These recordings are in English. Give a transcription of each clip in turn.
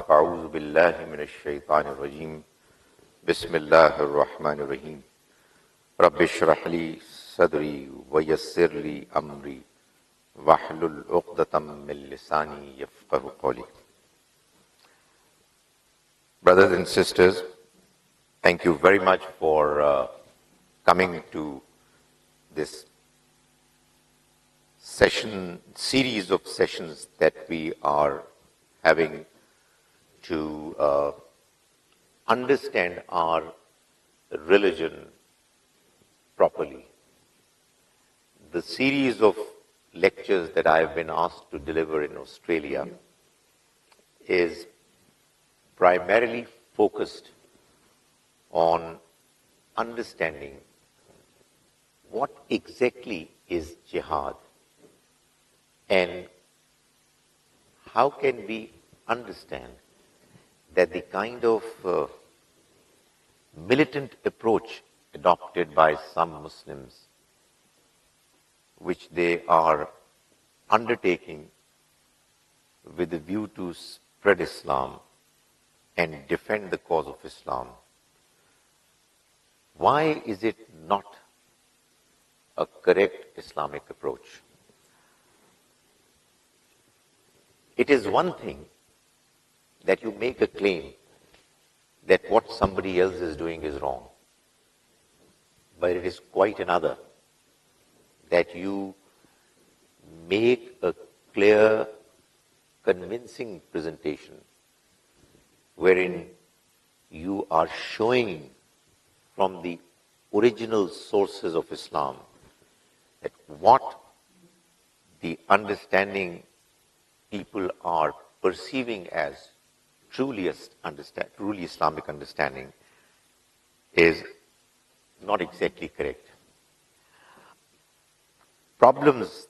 أعوذ بالله من الشيطان الرجيم بسم الله الرحمن الرحيم رب اشرح لي صدري ويسر لي أمري واحلل عقدة من لساني يفقه قولي. Brothers and sisters, thank you very much for coming to this series of sessions that we are having to understand our religion properly. The series of lectures that I have been asked to deliver in Australia is primarily focused on understanding what exactly is jihad and how can we understand that the kind of militant approach adopted by some Muslims, which they are undertaking with a view to spread Islam and defend the cause of Islam, why is it not a correct Islamic approach? It is one thing that you make a claim that what somebody else is doing is wrong, but it is quite another that you make a clear, convincing presentation wherein you are showing from the original sources of Islam that what the understanding people are perceiving as truly Islamic understanding is not exactly correct. Problems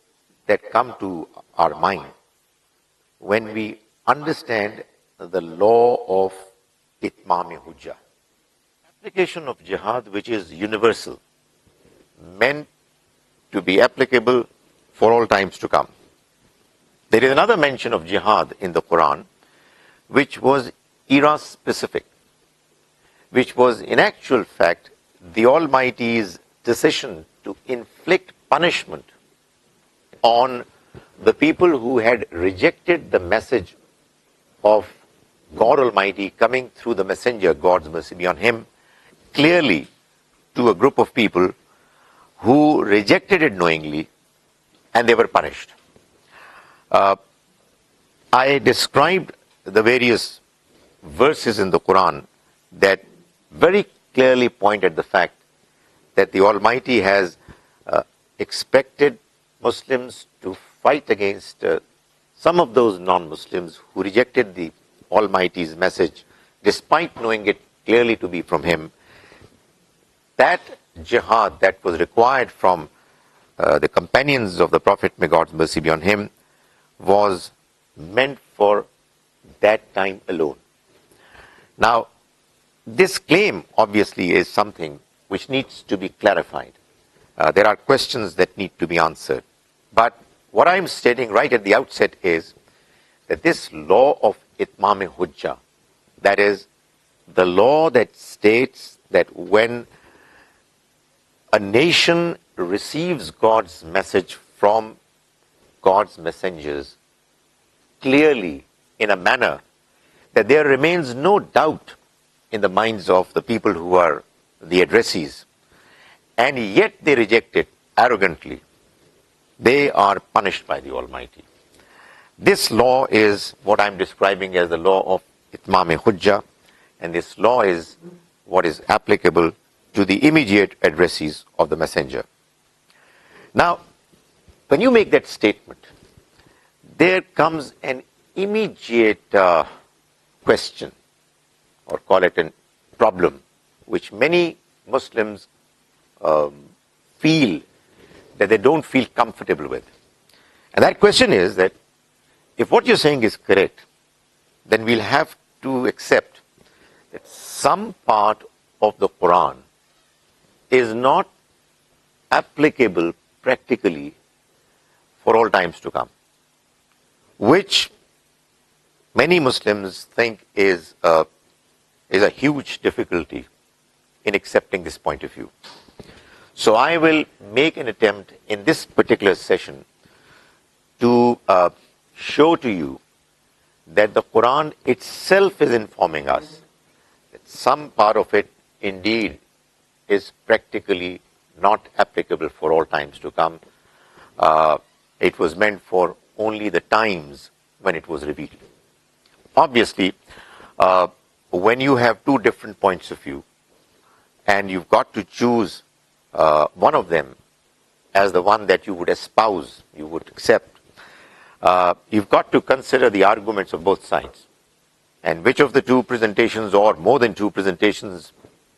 that come to our mind when we understand the law of itmam hujjah, application of jihad which is universal, meant to be applicable for all times to come. There is another mention of jihad in the Quran which was era-specific, which was in actual fact the Almighty's decision to inflict punishment on the people who had rejected the message of God Almighty coming through the messenger, God's mercy be on him, clearly to a group of people who rejected it knowingly, and they were punished. I described the various verses in the Quran that very clearly point at the fact that the Almighty has expected Muslims to fight against some of those non-Muslims who rejected the Almighty's message despite knowing it clearly to be from Him. That jihad that was required from the companions of the Prophet, may God's mercy be on him, was meant for that time alone. Now, this claim obviously is something which needs to be clarified. There are questions that need to be answered. But what I'm stating right at the outset is that this law of itmam hujjah, that is, the law that states that when a nation receives God's message from God's messengers clearly in a manner that there remains no doubt in the minds of the people who are the addressees, and yet they reject it arrogantly, they are punished by the Almighty. This law is what I'm describing as the law of itmam hujjah, and this law is what is applicable to the immediate addressees of the messenger. Now, when you make that statement, there comes an immediate question, or call it a problem, which many Muslims feel that they don't feel comfortable with. And that question is that if what you're saying is correct, then we'll have to accept that some part of the Quran is not applicable practically for all times to come, which many Muslims think is a huge difficulty in accepting this point of view. So I will make an attempt in this particular session to show to you that the Quran itself is informing us that some part of it indeed is practically not applicable for all times to come. It was meant for only the times when it was revealed. Obviously, when you have two different points of view and you've got to choose one of them as the one that you would espouse, you would accept, you've got to consider the arguments of both sides. And which of the two presentations or more than two presentations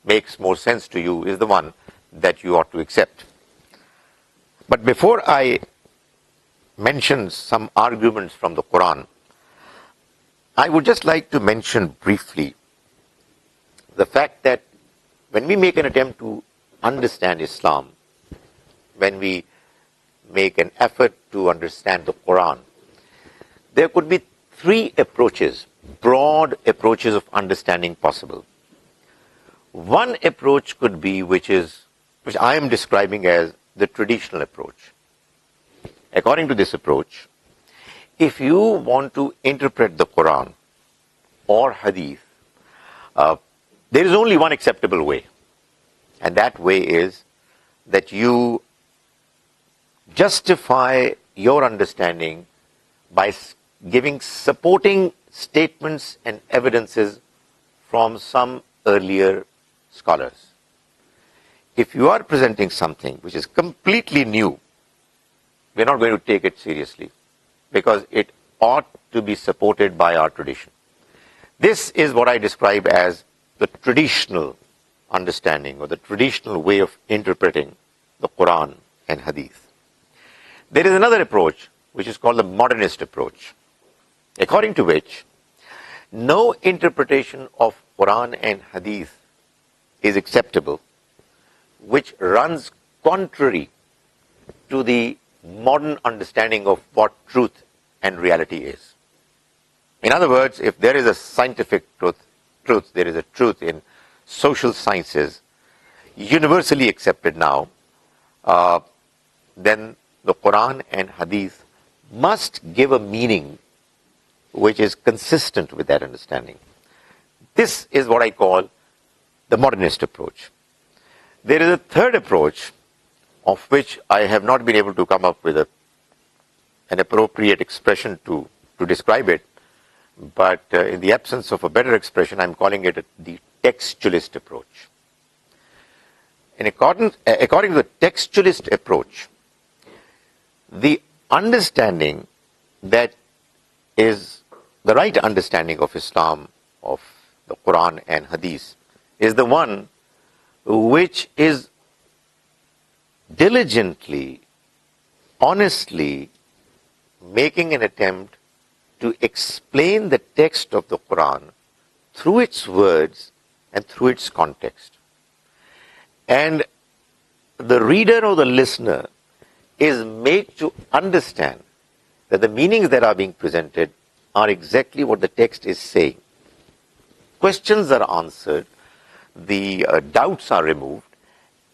makes more sense to you is the one that you ought to accept. But before I mention some arguments from the Quran, I would just like to mention briefly the fact that when we make an attempt to understand Islam, when we make an effort to understand the Quran, there could be three approaches, broad approaches of understanding possible. One approach could be which I am describing as the traditional approach. According to this approach, if you want to interpret the Quran or Hadith, there is only one acceptable way. And that way is that you justify your understanding by giving supporting statements and evidences from some earlier scholars. If you are presenting something which is completely new, we're not going to take it seriously because it ought to be supported by our tradition. This is what I describe as the traditional understanding or the traditional way of interpreting the Quran and Hadith. There is another approach which is called the modernist approach, according to which no interpretation of Quran and Hadith is acceptable which runs contrary to the modern understanding of what truth and reality is. In other words, if there is a scientific truth, there is a truth in social sciences, universally accepted now, then the Quran and Hadith must give a meaning which is consistent with that understanding. This is what I call the modernist approach. There is a third approach of which I have not been able to come up with an appropriate expression to describe it, but in the absence of a better expression, I'm calling it the textualist approach. And according to the textualist approach, the understanding that is the right understanding of Islam, of the Quran and Hadith, is the one which is diligently, honestly making an attempt to explain the text of the Quran through its words and through its context. And the reader or the listener is made to understand that the meanings that are being presented are exactly what the text is saying. Questions are answered, the doubts are removed,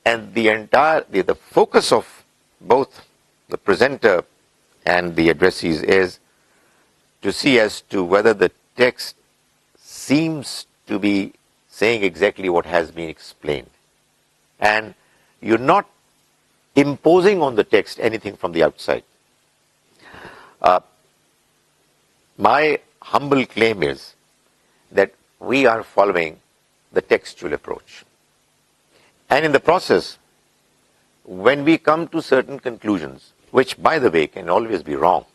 and the focus of both the presenter and the addressees is to see as to whether the text seems to be saying exactly what has been explained. And you're not imposing on the text anything from the outside. My humble claim is that we are following the textual approach. And in the process, when we come to certain conclusions, which by the way can always be wrong,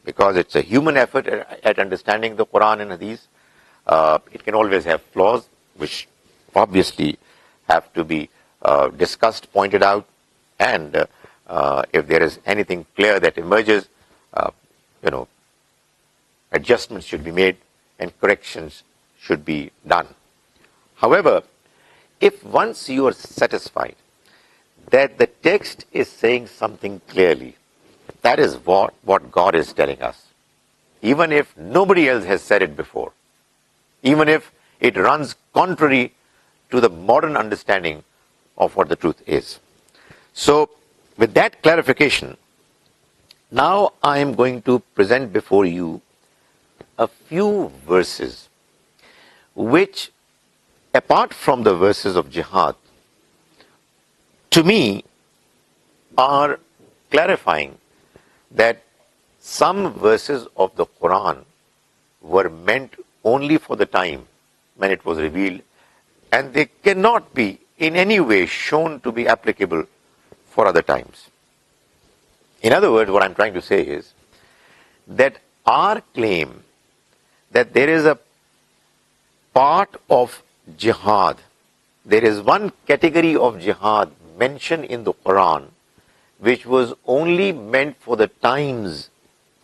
because it's a human effort at understanding the Quran and Hadith, it can always have flaws, which obviously have to be discussed, pointed out, and if there is anything clear that emerges, adjustments should be made and corrections should be done. However, if once you are satisfied that the text is saying something clearly, that is what God is telling us. even if nobody else has said it before, even if it runs contrary to the modern understanding of what the truth is. So, with that clarification, now I am going to present before you a few verses which, apart from the verses of jihad, to me are clarifying that some verses of the Quran were meant only for the time when it was revealed, and they cannot be in any way shown to be applicable for other times. In other words, what I'm trying to say is that our claim that there is a part of jihad, there is one category of jihad mentioned in the Quran which was only meant for the times,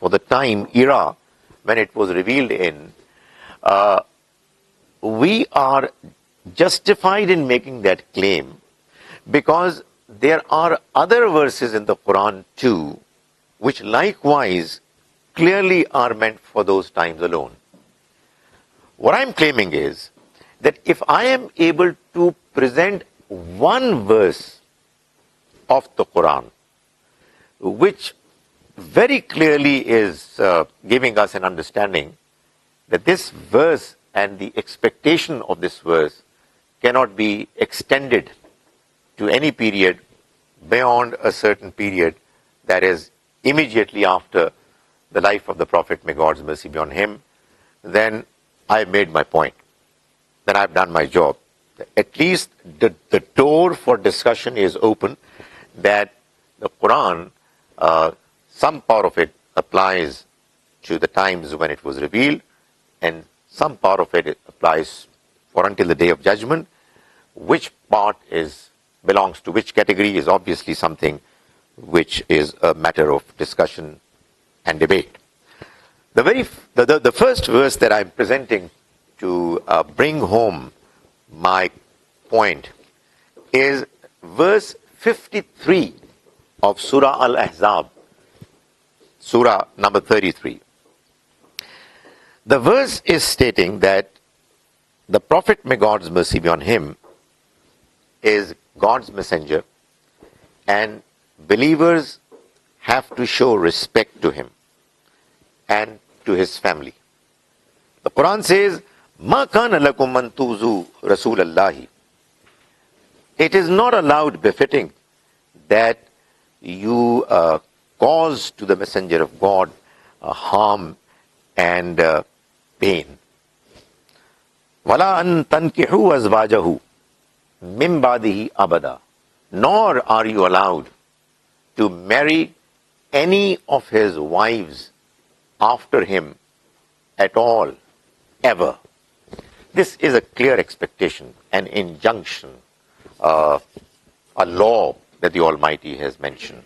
for the time era when it was revealed in, we are justified in making that claim because there are other verses in the Quran too which likewise clearly are meant for those times alone. What I'm claiming is that if I am able to present one verse of the Quran which very clearly is giving us an understanding that this verse and the expectation of this verse cannot be extended to any period beyond a certain period, that is immediately after the life of the Prophet, may God's mercy be on him, then I've made my point. Then I've done my job. At least the door for discussion is open, that the Quran, some part of it applies to the times when it was revealed, and some part of it applies for until the Day of Judgment. Which part belongs to which category is obviously something which is a matter of discussion and debate. The first verse that I'm presenting to bring home my point is verse 53 of Surah Al-Ahzab, Surah number 33. The verse is stating that the Prophet, may God's mercy be on him, is God's messenger, and believers have to show respect to him and to his family. The Quran says, مَا كَانَ لَكُمْ أَن تُؤْذُوا رَسُولَ اللَّهِ. It is not allowed, befitting, that you cause to the messenger of God harm and pain. وَلَا أَن تَنْكِحُوا أَزْوَاجَهُ مِن بَعْدِهِ أَبَدًا. Nor are you allowed to marry any of his wives after him at all, ever. This is a clear expectation, an injunction, a law that the Almighty has mentioned.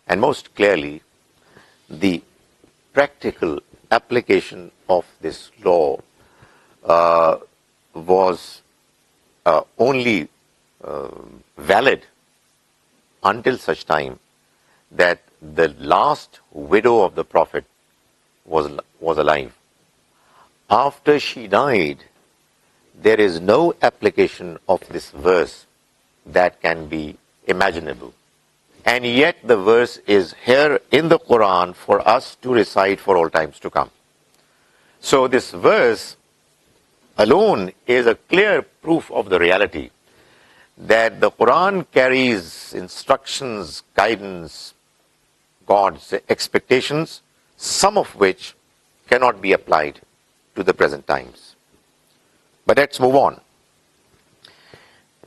And most clearly, the practical application of this law was only valid until such time that the last widow of the Prophet was alive. After she died, there is no application of this verse that can be imaginable. And yet the verse is here in the Quran for us to recite for all times to come. So this verse alone is a clear proof of the reality that the Quran carries instructions, guidance, God's expectations, some of which cannot be applied to the present times. But let's move on.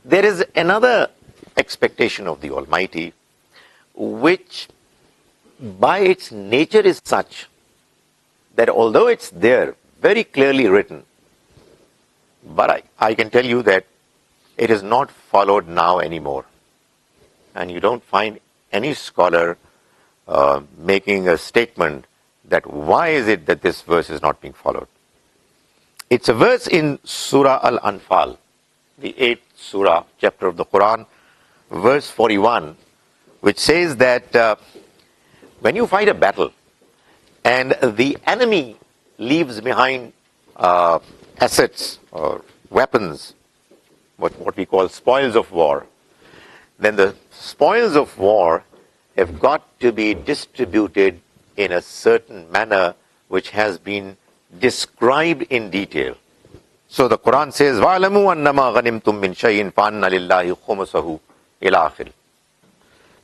There is another expectation of the Almighty which by its nature is such that although it's there very clearly written, but I can tell you that it is not followed now anymore. And you don't find any scholar making a statement that why is it that this verse is not being followed. It's a verse in Surah Al-Anfal, the 8th surah, chapter of the Quran, verse 41, which says that when you fight a battle and the enemy leaves behind assets or weapons, what we call spoils of war, then the spoils of war have got to be distributed in a certain manner which has been described in detail. So the Quran says, وَعْلَمُوا أَنَّمَا غَنِمْتُم مِّن شَيْءٍ فَأَنَّ لِلَّهِ خُمُسَهُ إِلَى آخِرِ.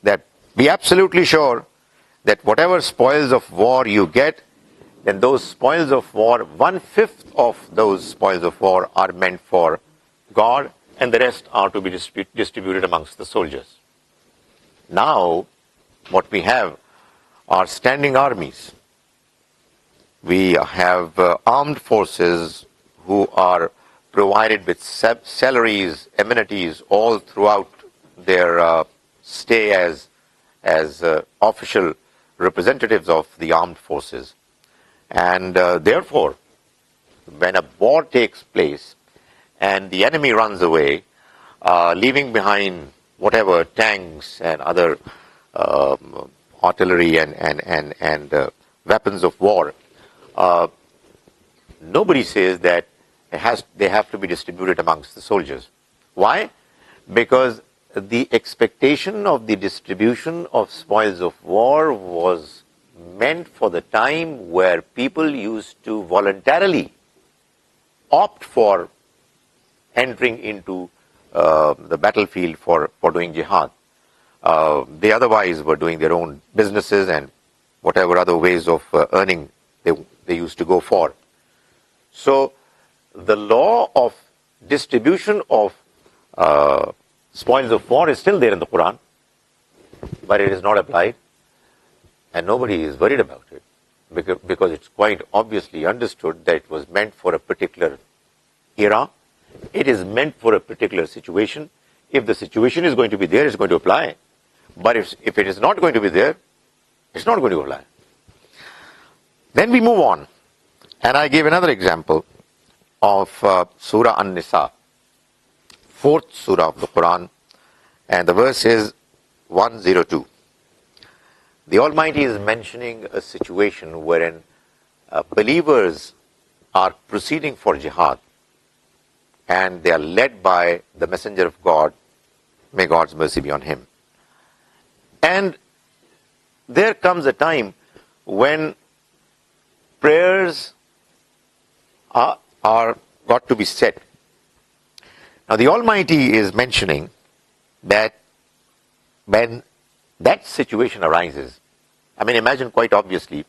That be absolutely sure that whatever spoils of war you get, then those spoils of war, 1/5 of those spoils of war are meant for God, and the rest are to be distributed amongst the soldiers. Now, what we have are standing armies. We have armed forces who are provided with salaries, amenities, all throughout their stay as official representatives of the armed forces. And therefore, when a war takes place and the enemy runs away, leaving behind whatever tanks and other artillery and weapons of war, nobody says that they have to be distributed amongst the soldiers. Why? Because the expectation of the distribution of spoils of war was meant for the time where people used to voluntarily opt for entering into the battlefield for doing jihad. They otherwise were doing their own businesses and whatever other ways of earning they used to go for. So the law of distribution of spoils of war is still there in the Quran, but it is not applied, and nobody is worried about it because it's quite obviously understood that it was meant for a particular era. It is meant for a particular situation. If the situation is going to be there, it's going to apply. But if it is not going to be there, it's not going to apply. Then we move on. And I gave another example of Surah An-Nisa, 4th Surah of the Quran, and the verse is 102. The Almighty is mentioning a situation wherein believers are proceeding for jihad and they are led by the Messenger of God, may God's mercy be on him. And there comes a time when prayers are got to be said. Now the Almighty is mentioning that when that situation arises, I mean, imagine quite obviously,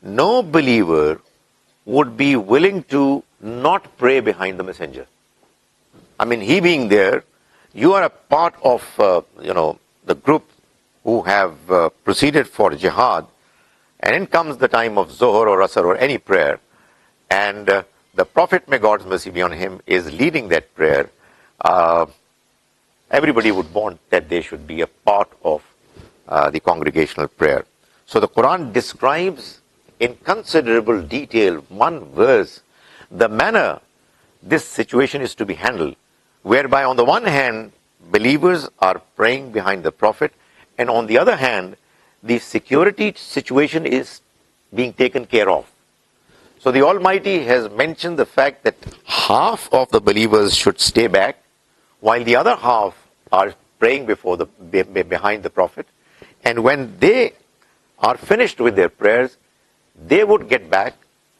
no believer would be willing to not pray behind the messenger. I mean, he being there, you are a part of, the group who have proceeded for jihad, and in comes the time of Zohar or Asr or any prayer, and the Prophet, may God's mercy be on him, is leading that prayer. Everybody would want that they should be a part of the congregational prayer. So the Quran describes in considerable detail, one verse, the manner this situation is to be handled, whereby on the one hand, believers are praying behind the Prophet, and on the other hand, the security situation is being taken care of. So the Almighty has mentioned the fact that half of the believers should stay back, while the other half are praying behind the Prophet. And when they are finished with their prayers, they would get back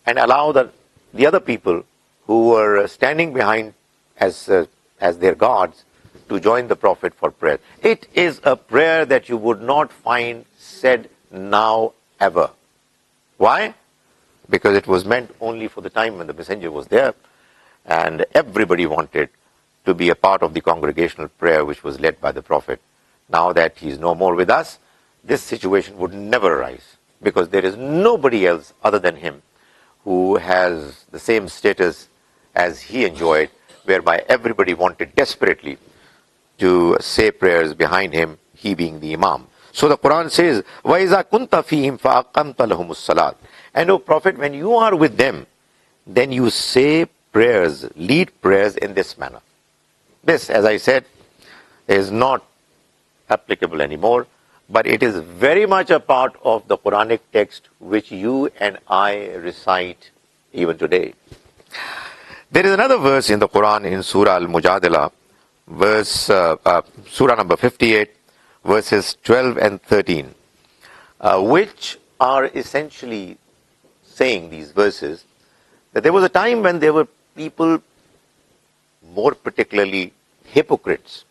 and allow the other people who were standing behind as their guards to join the Prophet for prayer. It is a prayer that you would not find said now ever. Why? Because it was meant only for the time when the messenger was there, and everybody wanted to be a part of the congregational prayer which was led by the Prophet. Now that he is no more with us, this situation would never arise, because there is nobody else other than him who has the same status as he enjoyed, whereby everybody wanted desperately to say prayers behind him, he being the Imam. So the Quran says, وَإِذَا كُنْتَ فِيهِمْ فَأَقَمْتَ لَهُمُ الصَّلَاةِ. And O Prophet, when you are with them, then you say prayers, lead prayers in this manner. This, as I said, is not applicable anymore. but it is very much a part of the Quranic text which you and I recite even today. There is another verse in the Quran in Surah Al-Mujadala, Surah number 58, verses 12 and 13, which are essentially saying, these verses, that there was a time when there were people, more particularly hypocrites,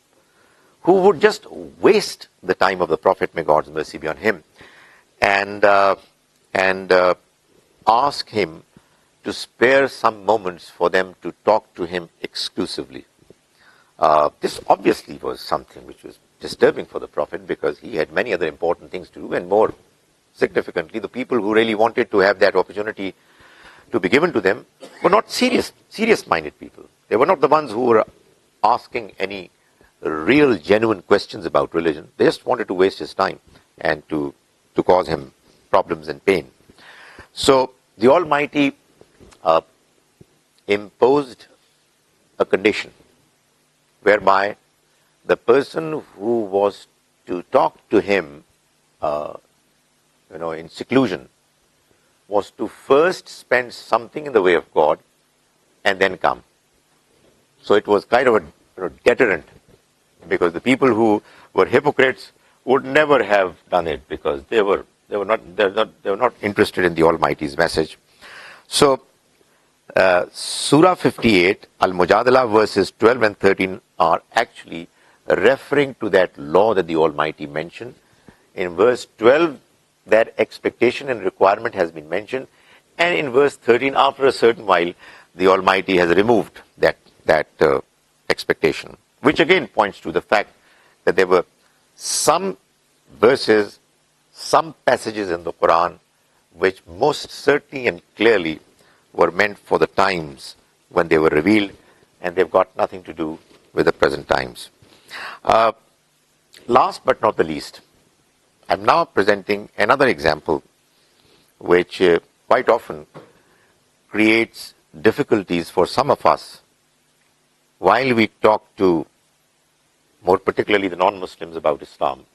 who would just waste the time of the Prophet, may God's mercy be on him, and ask him to spare some moments for them to talk to him exclusively. This obviously was something which was disturbing for the Prophet, because he had many other important things to do, and more significantly, the people who really wanted to have that opportunity to be given to them were not serious-minded people. They were not the ones who were asking any real, genuine questions about religion. They just wanted to waste his time and to cause him problems and pain. So the Almighty imposed a condition whereby the person who was to talk to him in seclusion was to first spend something in the way of God and then come. So it was kind of a deterrent, because the people who were hypocrites would never have done it, because they were not interested in the Almighty's message. So Surah 58, Al-Mujadala, verses 12 and 13 are actually referring to that law that the Almighty mentioned. In verse 12, that expectation and requirement has been mentioned, and in verse 13, after a certain while, the Almighty has removed that expectation, which again points to the fact that there were some verses, some passages in the Quran which most certainly and clearly were meant for the times when they were revealed, and they've got nothing to do with the present times. Last but not the least, I'm now presenting another example which quite often creates difficulties for some of us while we talk to, more particularly, the non-Muslims about Islam.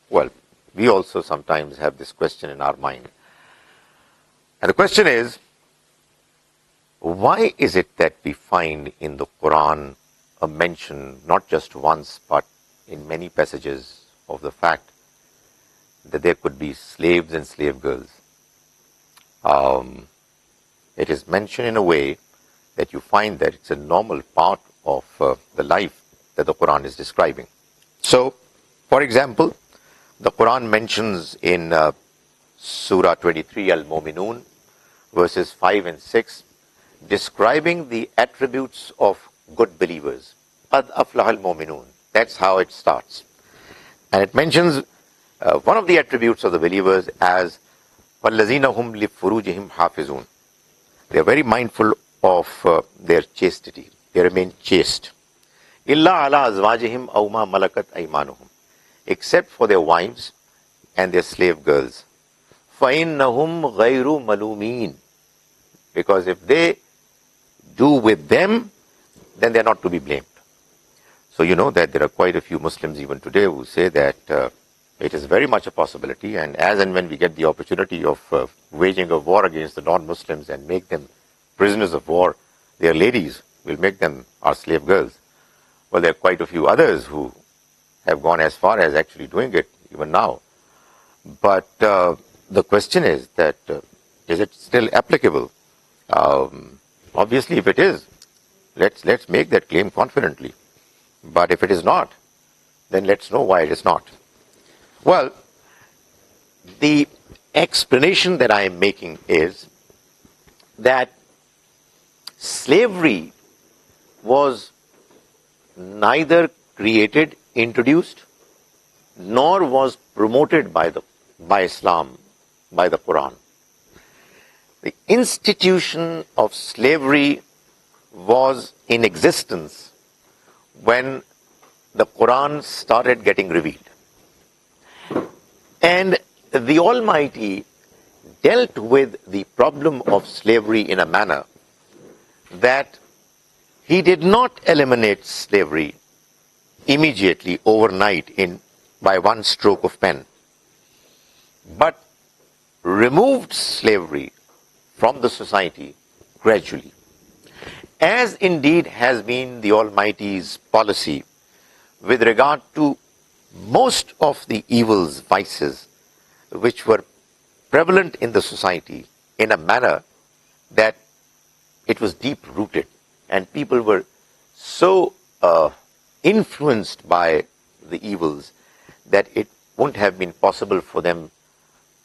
Well, we also sometimes have this question in our mind. And the question is, why is it that we find in the Quran a mention, not just once, but in many passages, of the fact that there could be slaves and slave girls? It is mentioned in a way that you find that it's a normal part of the life that the Quran is describing. So, for example, the Quran mentions in Surah 23, Al-Mu'minun, verses 5 and 6, describing the attributes of good believers. Qad aflaha al-mu'minun. That's how it starts. And it mentions one of the attributes of the believers as وَالَّذِينَ هُمْ لِفُرُوجِهِمْ حَافِظُونَ. They are very mindful of their chastity. They remain chaste. إِلَّا عَلَىٰ أَزْوَاجِهِمْ أَوْ مَا مَلَكَتْ أَيْمَانُهُمْ. Except for their wives and their slave girls. فَإِنَّهُمْ غَيْرُ مَلُومِينَ. Because if they do with them, then they are not to be blamed. So you know that there are quite a few Muslims even today who say that it is very much a possibility, and as and when we get the opportunity of waging a war against the non-Muslims and make them prisoners of war, their ladies will make them our slave girls. Well, there are quite a few others who have gone as far as actually doing it even now. But the question is that, is it still applicable? Obviously, if it is, let's make that claim confidently. But if it is not, then let's know why it is not. Well, the explanation that I am making is that slavery was neither created, introduced, nor was promoted by Islam, by the Quran. The institution of slavery was in existence when the Quran started getting revealed. And the Almighty dealt with the problem of slavery in a manner that He did not eliminate slavery immediately, overnight, by one stroke of pen. but removed slavery from the society gradually, as indeed has been the Almighty's policy with regard to most of the evils, vices, which were prevalent in the society in a manner that it was deep-rooted, and people were so influenced by the evils that it wouldn't have been possible for them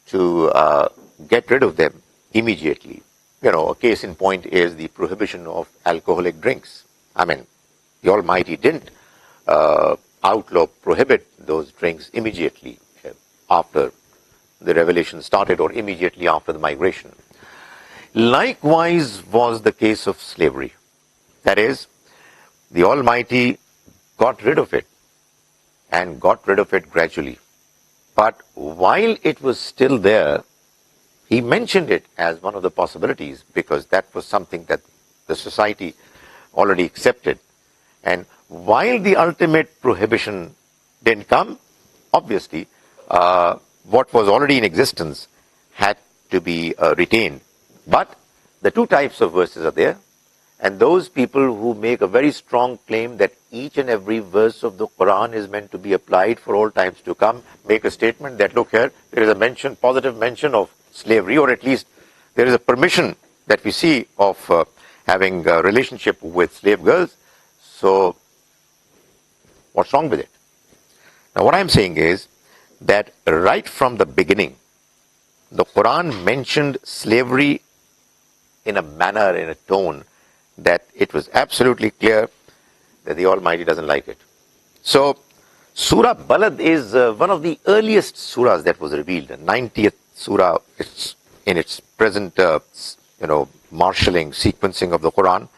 to get rid of them immediately. A case in point is the prohibition of alcoholic drinks. I mean, the Almighty didn't outlaw, prohibit those drinks immediately after the revelation started or immediately after the migration. Likewise was the case of slavery. That is, the Almighty got rid of it and got rid of it gradually. But while it was still there, he mentioned it as one of the possibilities because that was something that the society already accepted. And while the ultimate prohibition didn't come, obviously, what was already in existence had to be retained. But the two types of verses are there, and those people who make a very strong claim that each and every verse of the Quran is meant to be applied for all times to come, make a statement that, look here, there is a mention, positive mention of slavery, or at least there is a permission that we see of having a relationship with slave girls. So, what's wrong with it? Now, what I'm saying is that right from the beginning, the Quran mentioned slavery in a manner, in a tone, that it was absolutely clear that the Almighty doesn't like it. So, Surah Balad is one of the earliest surahs that was revealed, the 90th surah. It's in its present, marshalling, sequencing of the Quran.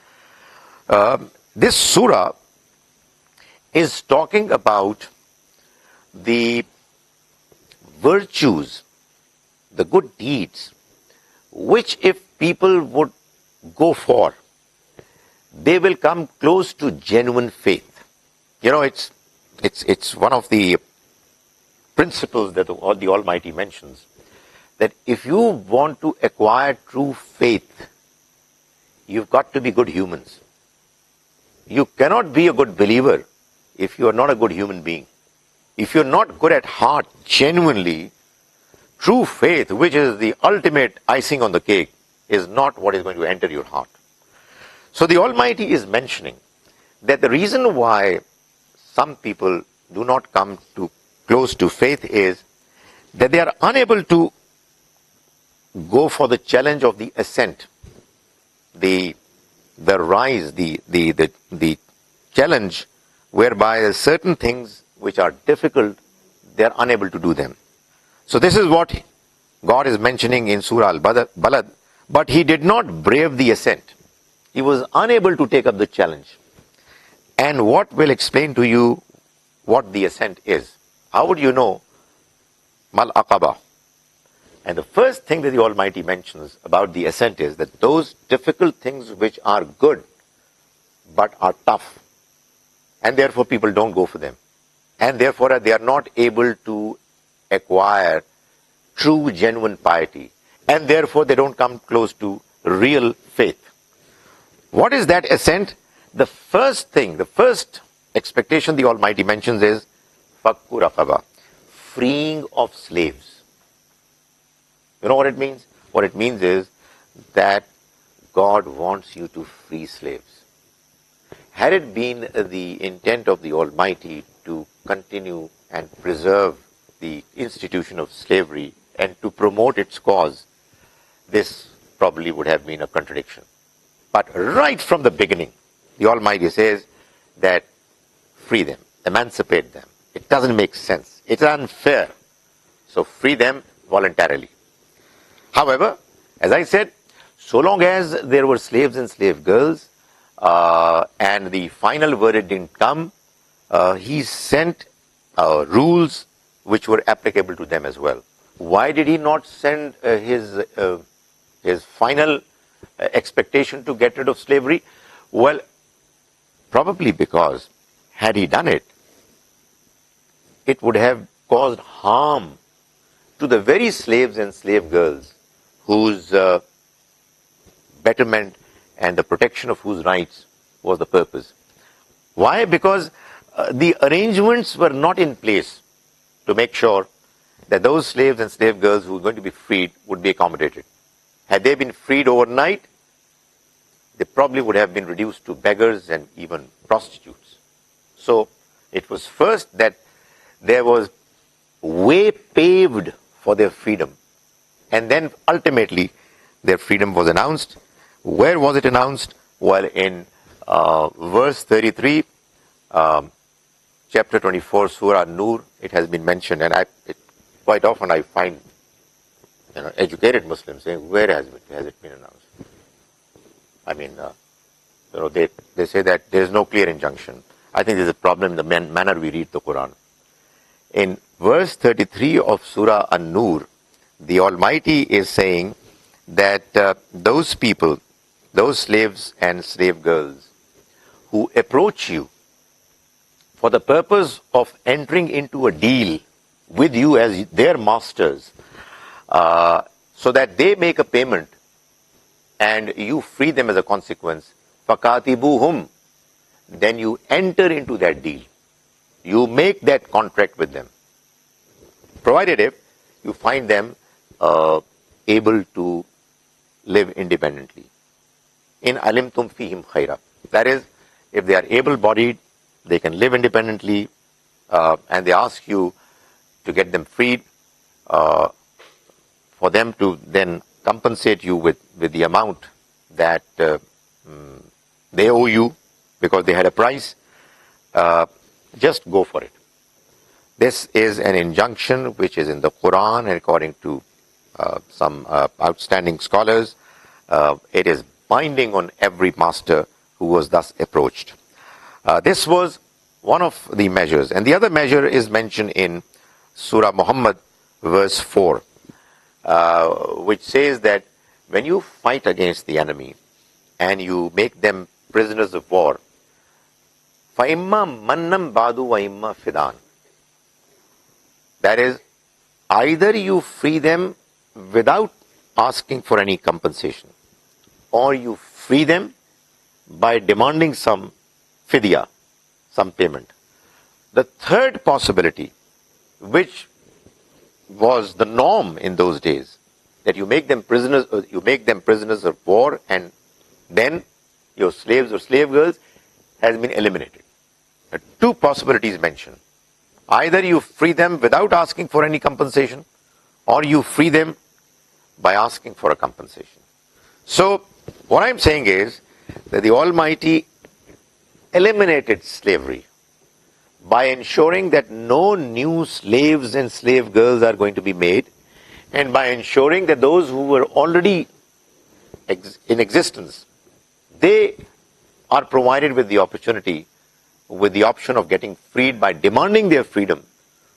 This surah is talking about the virtues, the good deeds, which if people would go for, they will come close to genuine faith. It's one of the principles that the Almighty mentions, that if you want to acquire true faith, you've got to be good humans. You cannot be a good believer if you are not a good human being. If you're not good at heart, genuinely, true faith, which is the ultimate icing on the cake, is not what is going to enter your heart. So the Almighty is mentioning that the reason why some people do not come to close to faith is that they are unable to go for the challenge of the ascent, the rise, the challenge whereby certain things which are difficult, they are unable to do them. So this is what God is mentioning in Surah Al-Balad, but he did not brave the ascent. He was unable to take up the challenge. And what will explain to you what the ascent is? How would you know Mal Aqaba? And the first thing that the Almighty mentions about the ascent is that those difficult things which are good but are tough, and therefore people don't go for them, and therefore they are not able to acquire true, genuine piety, and therefore they don't come close to real faith. What is that ascent? The first thing, the first expectation the Almighty mentions is Fakku Raqaba, freeing of slaves. You know what it means? What it means is that God wants you to free slaves. Had it been the intent of the Almighty to continue and preserve the institution of slavery and to promote its cause, this probably would have been a contradiction. But right from the beginning, the Almighty says that free them, emancipate them. It doesn't make sense. It's unfair. So free them voluntarily. However, as I said, so long as there were slaves and slave girls, and the final verdict didn't come, he sent rules which were applicable to them as well. Why did he not send his final expectation to get rid of slavery? Well, probably because had he done it, it would have caused harm to the very slaves and slave girls whose betterment and the protection of whose rights was the purpose. Why? Because the arrangements were not in place to make sure that those slaves and slave girls who were going to be freed would be accommodated. Had they been freed overnight, they probably would have been reduced to beggars and even prostitutes. So it was first that there was way paved for their freedom, and then ultimately their freedom was announced. Where was it announced? Well, in verse 33, chapter 24, Surah An-Nur, it has been mentioned, and quite often I find educated Muslims saying, where has it been announced? I mean, they say that there is no clear injunction. I think there's a problem in the manner we read the Quran. In verse 33 of Surah An-Nur, the Almighty is saying that those people, those slaves and slave girls who approach you for the purpose of entering into a deal with you as their masters, so that they make a payment and you free them as a consequence, فَقَاتِبُوهُمْ, then you enter into that deal. You make that contract with them, provided if you find them able to live independently. In alimtum fihim khaira. That is, if they are able-bodied, they can live independently, and they ask you to get them freed, for them to then compensate you with the amount that they owe you because they had a price, just go for it. This is an injunction which is in the Quran, and according to some outstanding scholars, it is binding on every master who was thus approached. This was one of the measures. And the other measure is mentioned in Surah Muhammad, verse 4, which says that when you fight against the enemy and you make them prisoners of war, فَإِمَّا مَنَّمْ بَعْدُ وَإِمَّا فِدَانٍ. That is, either you free them without asking for any compensation, or you free them by demanding some fidya, some payment. The third possibility, which was the norm in those days, that you make them prisoners of war, and then your slaves or slave girls, has been eliminated. There are two possibilities mentioned. Either you free them without asking for any compensation, or you free them by asking for a compensation. So what I'm saying is that the Almighty eliminated slavery by ensuring that no new slaves and slave girls are going to be made, and by ensuring that those who were already in existence, they are provided with the opportunity, with the option of getting freed by demanding their freedom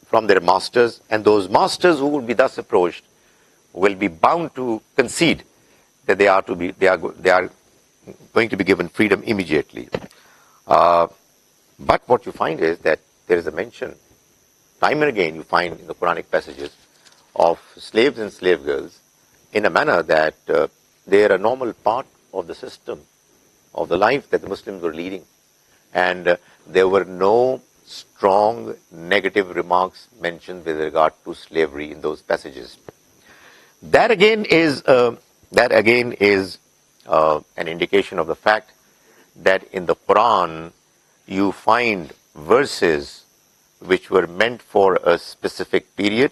from their masters, and those masters who will be thus approached will be bound to concede that they are going to be given freedom immediately. But what you find is that there is a mention, time and again you find in the Quranic passages, of slaves and slave girls in a manner that they are a normal part of the system, of the life that the Muslims were leading. And there were no strong negative remarks mentioned with regard to slavery in those passages. That again is an indication of the fact that in the Quran you find verses which were meant for a specific period,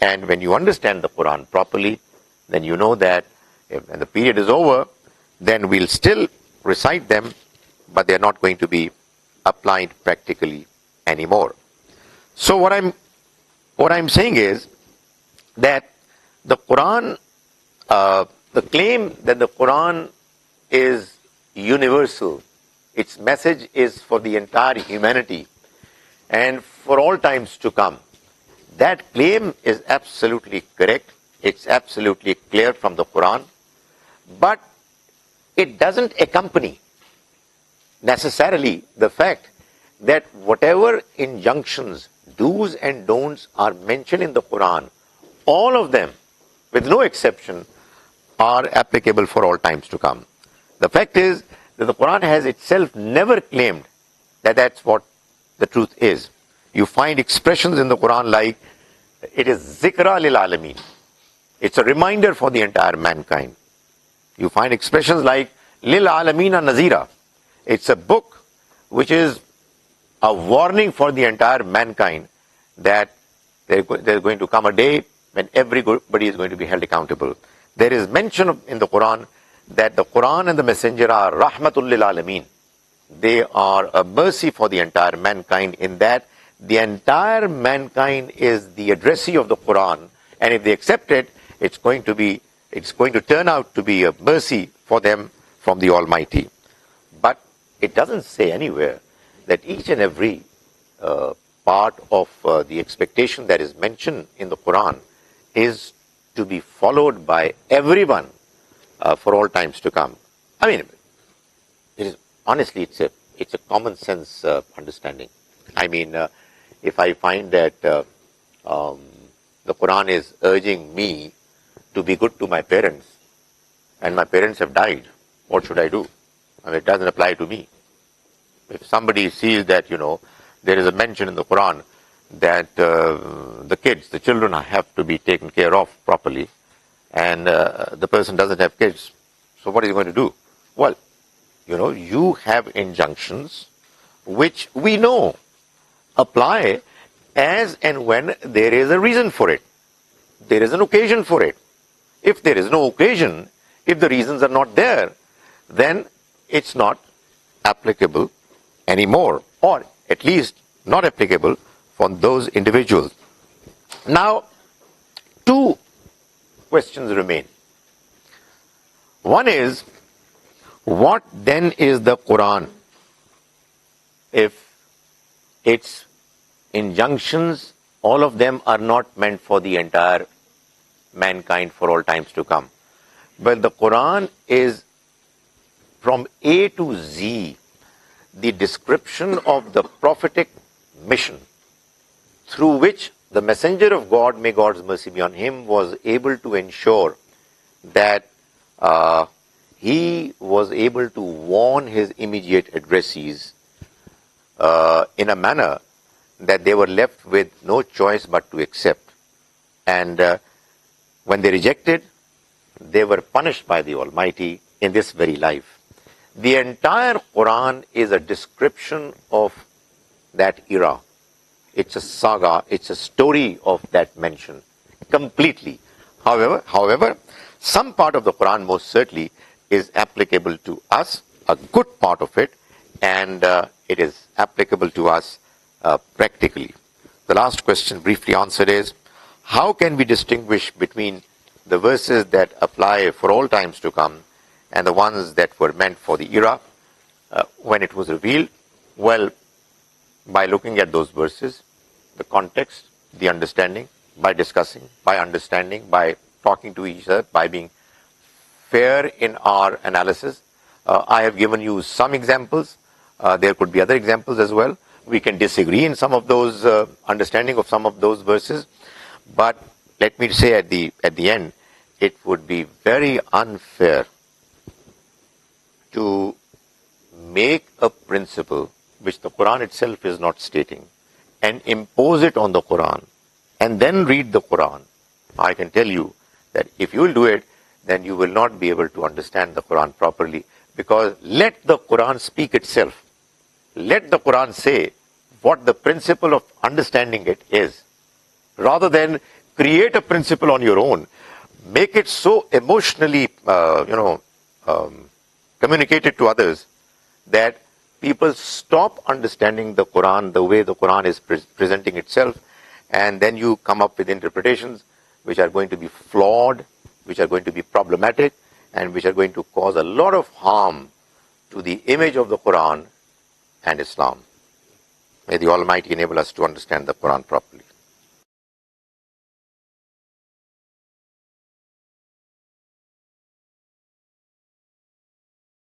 and when you understand the Quran properly, then you know that when the period is over, then we'll still recite them, but they're not going to be applied practically anymore. So what I'm saying is that the Quran, the claim that the Quran is universal, its message is for the entire humanity and for all times to come, that claim is absolutely correct. It's absolutely clear from the Quran, but it doesn't accompany necessarily the fact that whatever injunctions, do's and don'ts are mentioned in the Quran all of them, with no exception, are applicable for all times to come. The fact is that the Quran has itself never claimed that that's what the truth is. You find expressions in the Quran like, it is zikra lil alameen. It's a reminder for the entire mankind. You find expressions like, lil alameen nazira. It's a book which is a warning for the entire mankind that there's going to come a day when everybody is going to be held accountable. There is mention in the Quran that the Quran and the Messenger are rahmatul lil alameen. They are a mercy for the entire mankind, in that the entire mankind is the addressee of the Quran, and if they accept it, it's going to turn out to be a mercy for them from the Almighty. But it doesn't say anywhere that each and every part of the expectation that is mentioned in the Quran is to be followed by everyone for all times to come. I mean, honestly, it's a common sense understanding. I mean, if I find that the Quran is urging me to be good to my parents, and my parents have died, what should I do? I mean, it doesn't apply to me. If somebody sees that, there is a mention in the Quran that the children have to be taken care of properly, and the person doesn't have kids, so what is he going to do? Well, you have injunctions which we know apply as and when there is a reason for it. There is an occasion for it. If there is no occasion, if the reasons are not there, then it's not applicable anymore, or at least not applicable for those individuals. Now, two questions remain. One is, what then is the Quran if its injunctions, all of them are not meant for the entire mankind for all times to come? But the Quran is, from A to Z, the description of the prophetic mission through which the Messenger of God, may God's mercy be on him, was able to ensure that he was able to warn his immediate addressees in a manner that they were left with no choice but to accept. And when they rejected, they were punished by the Almighty in this very life. The entire Quran is a description of that era. It's a saga, it's a story of that mention, completely. However, some part of the Quran most certainly is applicable to us, a good part of it, and it is applicable to us practically. The last question briefly answered is, how can we distinguish between the verses that apply for all times to come and the ones that were meant for the era when it was revealed? Well, by looking at those verses, the context, the understanding, by discussing, by understanding, by talking to each other, by being fair in our analysis. I have given you some examples. There could be other examples as well. We can disagree in some of those understanding of some of those verses, but let me say at the end, it would be very unfair to make a principle which the Quran itself is not stating and impose it on the Quran and then read the Quran. I can tell you that if you will do it, then you will not be able to understand the Quran properly, because let the Quran speak itself. Let the Quran say what the principle of understanding it is, rather than create a principle on your own, make it so emotionally communicated to others that people stop understanding the Quran the way the Quran is presenting itself, and then you come up with interpretations which are going to be flawed, which are going to be problematic, and which are going to cause a lot of harm to the image of the Quran and Islam. May the Almighty enable us to understand the Quran properly.